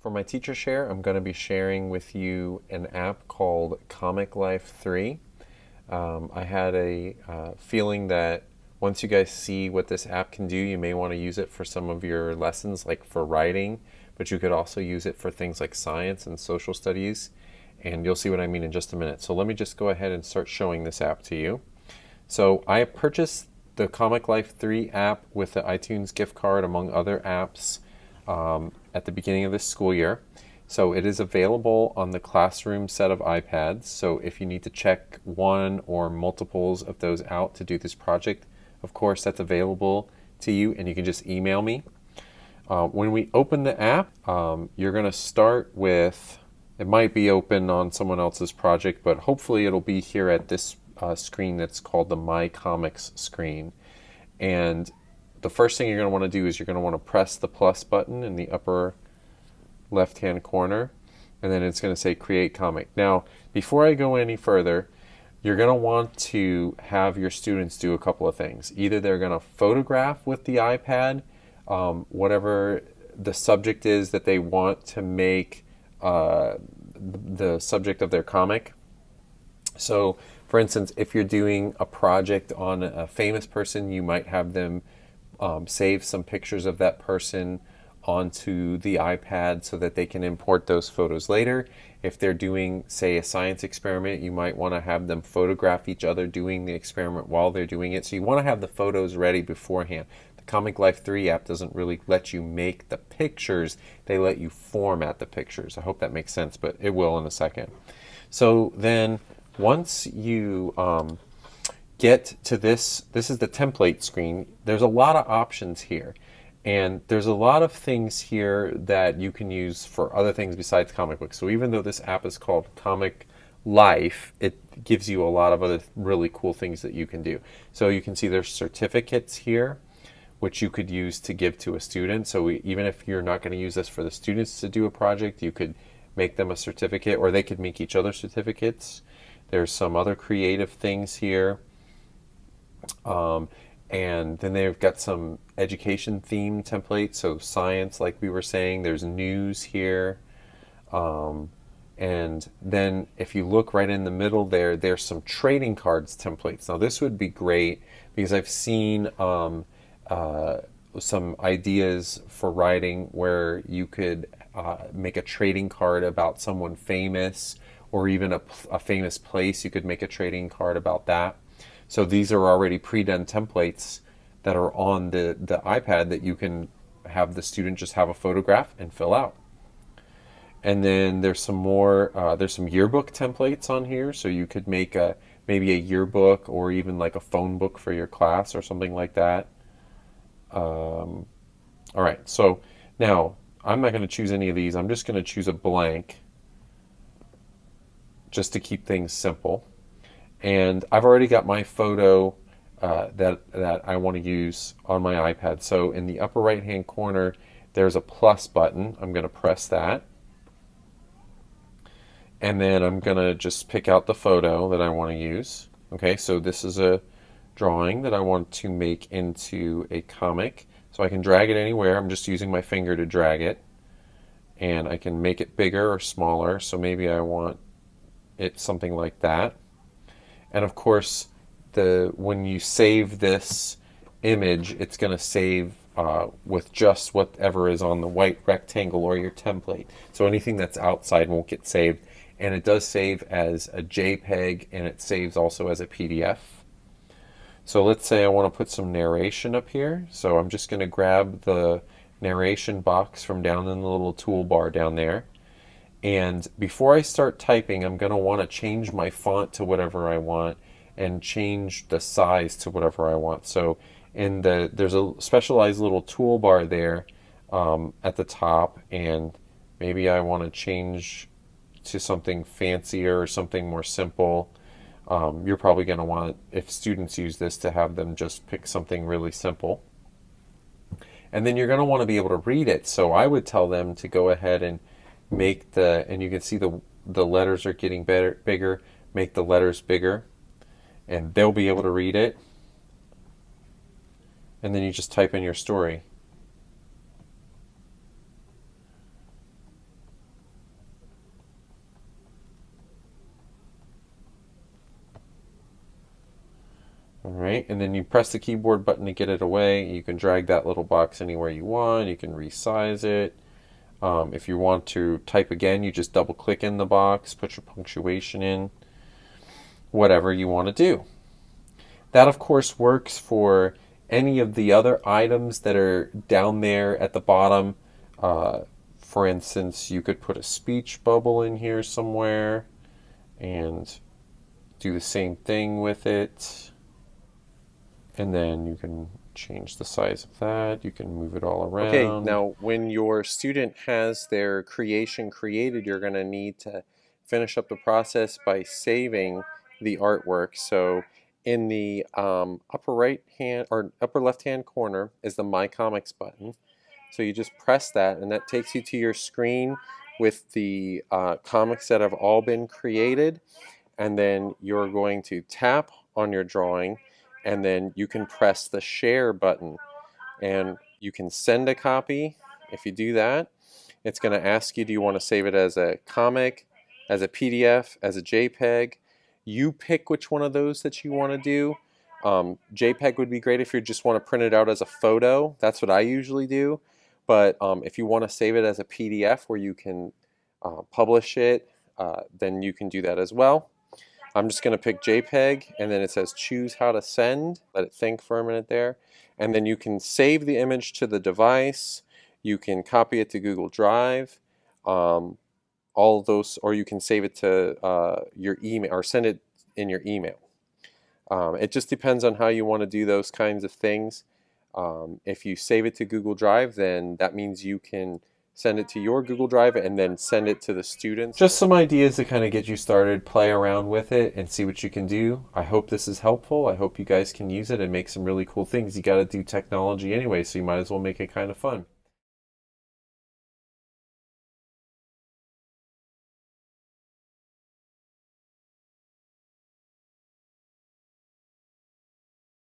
For my teacher share, I'm going to be sharing with you an app called Comic Life 3. I had a feeling that once you guys see what this app can do, you may want to use it for some of your lessons, like for writing, but you could also use it for things like science and social studies, and you'll see what I mean in just a minute. So let me just go ahead and start showing this app to you. So I purchased the Comic Life 3 app with the iTunes gift card, among other apps, at the beginning of this school year. So it is available on the classroom set of iPads. So if you need to check one or multiples of those out to do this project, of course that's available to you, and you can just email me. When we open the app, you're going to start with, it might be open on someone else's project, but hopefully it'll be here at this screen that's called the My Comics screen. And the first thing you're going to want to do is you're going to want to press the plus button in the upper left hand corner, and then it's going to say create comic. Now before I go any further, you're going to want to have your students do a couple of things. Either they're going to photograph with the iPad whatever the subject is that they want to make the subject of their comic. So for instance, if you're doing a project on a famous person, you might have them save some pictures of that person onto the iPad so that they can import those photos later. If they're doing, say, a science experiment, you might want to have them photograph each other doing the experiment while they're doing it. So you want to have the photos ready beforehand. The Comic Life 3 app doesn't really let you make the pictures, they let you format the pictures. I hope that makes sense, but it will in a second. So then once you get to this is the template screen. There's a lot of options here, and there's a lot of things here that you can use for other things besides comic books. So even though this app is called Comic Life, it gives you a lot of other really cool things that you can do. So you can see there's certificates here, which you could use to give to a student. So even if you're not going to use this for the students to do a project, you could make them a certificate, or they could make each other certificates. There's some other creative things here. And then they've got some education theme templates, so science, like we were saying. There's news here, and then if you look right in the middle there's some trading cards templates. Now this would be great because I've seen some ideas for writing where you could make a trading card about someone famous, or even a famous place. You could make a trading card about that. So these are already pre-done templates that are on the iPad that you can have the student just have a photograph and fill out. And then there's some more, there's some yearbook templates on here. So you could make maybe a yearbook, or even like a phone book for your class or something like that. All right, so now I'm not going to choose any of these. I'm just going to choose a blank just to keep things simple. And I've already got my photo that I want to use on my iPad. So in the upper right hand corner, there's a plus button. I'm going to press that. And then I'm going to just pick out the photo that I want to use. Okay, so this is a drawing that I want to make into a comic. So I can drag it anywhere. I'm just using my finger to drag it. And I can make it bigger or smaller. So maybe I want it something like that. And of course, when you save this image, it's going to save with just whatever is on the white rectangle or your template. So anything that's outside won't get saved. And it does save as a JPEG, and it saves also as a PDF. So let's say I want to put some narration up here. So I'm just going to grab the narration box from down in the little toolbar down there. And before I start typing, I'm going to want to change my font to whatever I want, and change the size to whatever I want. So there's a specialized little toolbar there at the top, and maybe I want to change to something fancier or something more simple. You're probably going to want, if students use this, to have them just pick something really simple. And then you're going to want to be able to read it. So I would tell them to go ahead and make and you can see the letters are getting bigger, make the letters bigger, and they'll be able to read it. And then you just type in your story. All right, and then you press the keyboard button to get it away. You can drag that little box anywhere you want. You can resize it. If you want to type again, you just double click in the box, put your punctuation in, whatever you want to do. That, of course, works for any of the other items that are down there at the bottom. For instance, you could put a speech bubble in here somewhere and do the same thing with it. And then you can change the size of that. You can move it all around. Okay, now when your student has their creation created, you're going to need to finish up the process by saving the artwork. So in the upper right hand or upper left hand corner is the My Comics button. So you just press that, and that takes you to your screen with the comics that have all been created. And then you're going to tap on your drawing, and then you can press the share button, and you can send a copy. If you do that, it's going to ask you, do you want to save it as a comic, as a PDF, as a JPEG? You pick which one of those that you want to do. JPEG would be great if you just want to print it out as a photo. That's what I usually do. But if you want to save it as a PDF where you can publish it, then you can do that as well. I'm just going to pick JPEG, and then it says choose how to send. Let it think for a minute there. And then you can save the image to the device. You can copy it to Google Drive. All of those, or you can save it to your email or send it in your email. It just depends on how you want to do those kinds of things. If you save it to Google Drive, then that means you can send it to your Google Drive and then send it to the students. Just some ideas to kind of get you started, play around with it and see what you can do. I hope this is helpful. I hope you guys can use it and make some really cool things. You got to do technology anyway, so you might as well make it kind of fun.